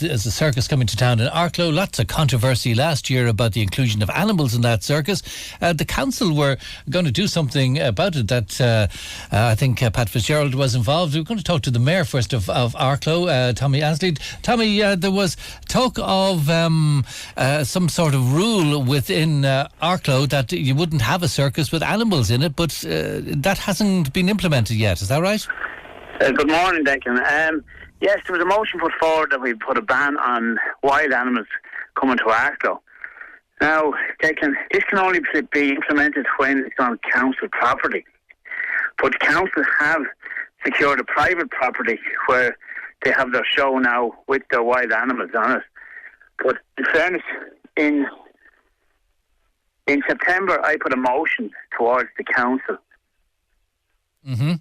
as a circus coming to town in Arklow. Lots of controversy last year about the inclusion of animals in that circus. The council were going to do something about it. That I think Pat Fitzgerald was involved. We're going to talk to the mayor first of Arklow, Tommy Ansley. Tommy, there was talk of some sort of rule within Arklow that you wouldn't have a circus with animals in it, but that hasn't been implemented yet. Is that right? Good morning, Declan. Yes, there was a motion put forward that we put a ban on wild animals coming to Arklow. Now, Declan, this can only be implemented when it's on council property. But council have secured a private property where they have their show now with their wild animals on it. But in fairness, in September, I put a motion towards the council. Mm-hmm.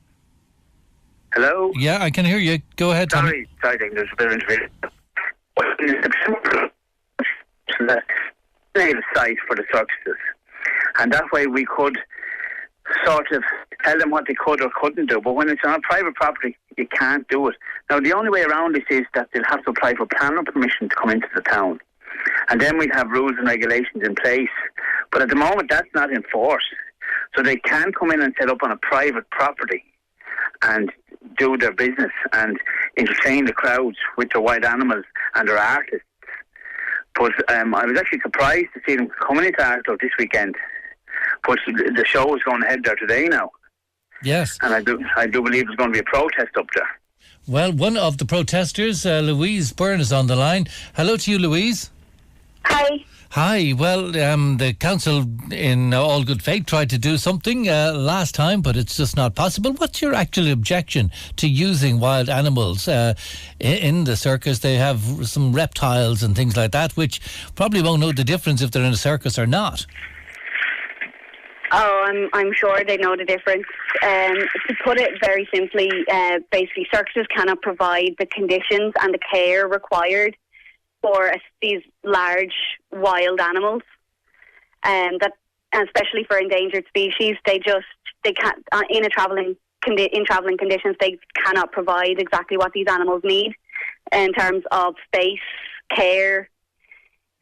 Hello? Yeah, I can hear you. Go ahead, Tommy. Sorry, there's a bit of interview. In September, they have a site for the circuses. And that way we could sort of tell them what they could or couldn't do. But when it's on private property, you can't do it. Now, the only way around this is that they'll have to apply for planning permission to come into the town. And then we'd have rules and regulations in place. But at the moment, that's not enforced. So they can come in and set up on a private property and do their business and entertain the crowds with their wild animals and their artists. But I was actually surprised to see them coming into Arklow this weekend. But the show is going ahead there today now. Yes. And I do believe there's going to be a protest up there. Well, one of the protesters, Louise Byrne, is on the line. Hello to you, Louise. Hi. Hi. Well, the council, in all good faith, tried to do something last time, but it's just not possible. What's your actual objection to using wild animals in the circus? They have some reptiles and things like that, which probably won't know the difference if they're in a circus or not. Oh, I'm sure they know the difference. To put it very simply, basically, circuses cannot provide the conditions and the care required for these large wild animals, that, especially for endangered species, they can't in travelling conditions. They cannot provide exactly what these animals need in terms of space, care,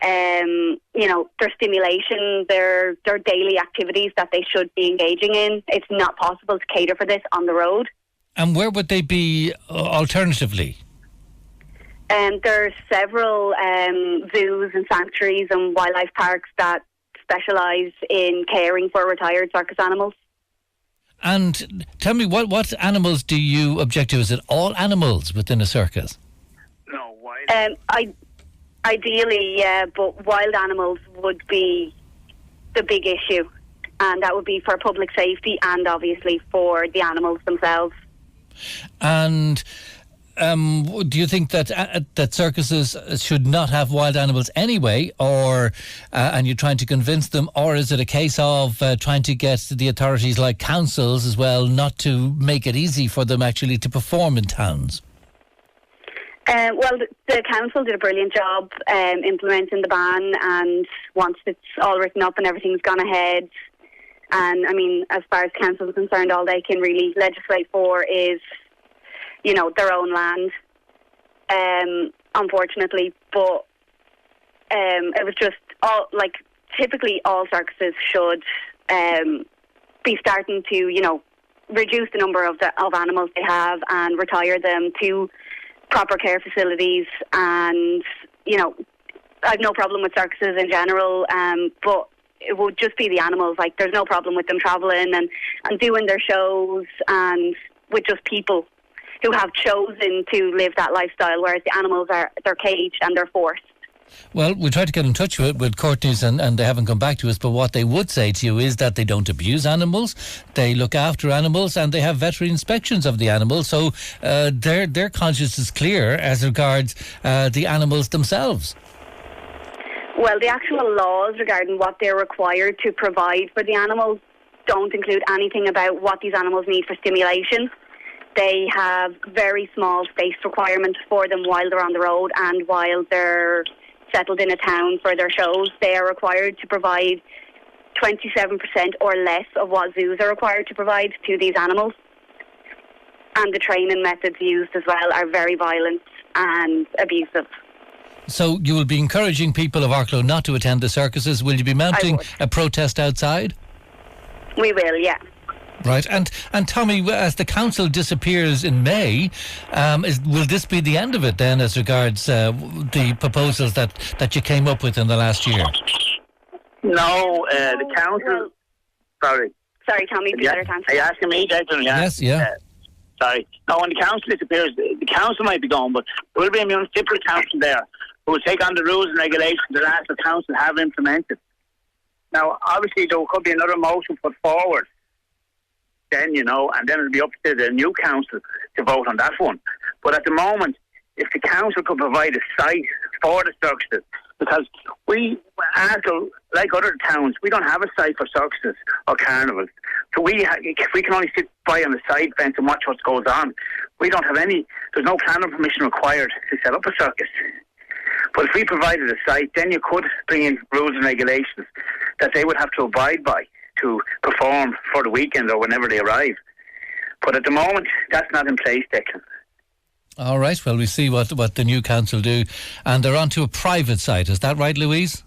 their stimulation, their daily activities that they should be engaging in. It's not possible to cater for this on the road. And where would they be alternatively? There's several zoos and sanctuaries and wildlife parks that specialise in caring for retired circus animals. And tell me, what animals do you object to? Is it all animals within a circus? No, wild. Ideally, yeah, but wild animals would be the big issue, and that would be for public safety and obviously for the animals themselves. And do you think that circuses should not have wild animals anyway, or and you're trying to convince them, or is it a case of trying to get the authorities like councils as well not to make it easy for them actually to perform in towns? Well, the council did a brilliant job implementing the ban, and once it's all written up and everything's gone ahead, and I mean, as far as council is concerned, all they can really legislate for is, their own land, unfortunately. But it was just typically all circuses should be starting to, reduce the number of animals they have and retire them to proper care facilities. And, I've no problem with circuses in general, but it would just be the animals. Like, there's no problem with them travelling and doing their shows, and with just people who have chosen to live that lifestyle, whereas the animals they're caged and they're forced. Well, we tried to get in touch with Courtney's and they haven't come back to us, but what they would say to you is that they don't abuse animals, they look after animals, and they have veterinary inspections of the animals, so their conscience is clear as regards the animals themselves. Well, the actual laws regarding what they're required to provide for the animals don't include anything about what these animals need for stimulation. They have very small space requirements for them while they're on the road and while they're settled in a town for their shows. They are required to provide 27% or less of what zoos are required to provide to these animals. And the training methods used as well are very violent and abusive. So you will be encouraging people of Arklow not to attend the circuses. Will you be mounting a protest outside? We will, yeah. Right, and Tommy, as the council disappears in May, will this be the end of it then, as regards the proposals that you came up with in the last year? No, the council. Sorry, Tommy. Are you asking me, Declan? Yes, yeah. Sorry. No, when the council disappears, the council might be gone, but there will be a municipal council there who will take on the rules and regulations that the council have implemented. Now, obviously, there could be another motion put forward. Then, and then it'll be up to the new council to vote on that one. But at the moment, if the council could provide a site for the circuses, because Arklow, like other towns, we don't have a site for circuses or carnivals. So we can only sit by on the side fence and watch what goes on. We don't have there's no planning permission required to set up a circus. But if we provided a site, then you could bring in rules and regulations that they would have to abide by to perform for the weekend or whenever they arrive. But at the moment, that's not in place, Declan. All right, well, we see what the new council do. And they're onto a private site, is that right, Louise?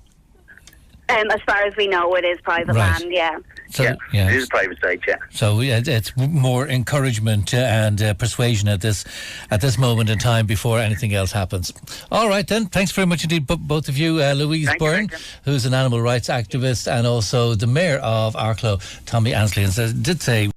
As far as we know, it is private land, yeah. So, yeah, it is a private site, yeah. So it's more encouragement and persuasion at this moment in time before anything else happens. All right then, thanks very much indeed, both of you. Louise Byrne, who's an animal rights activist, and also the Mayor of Arklow, Tommy Ansley, and did say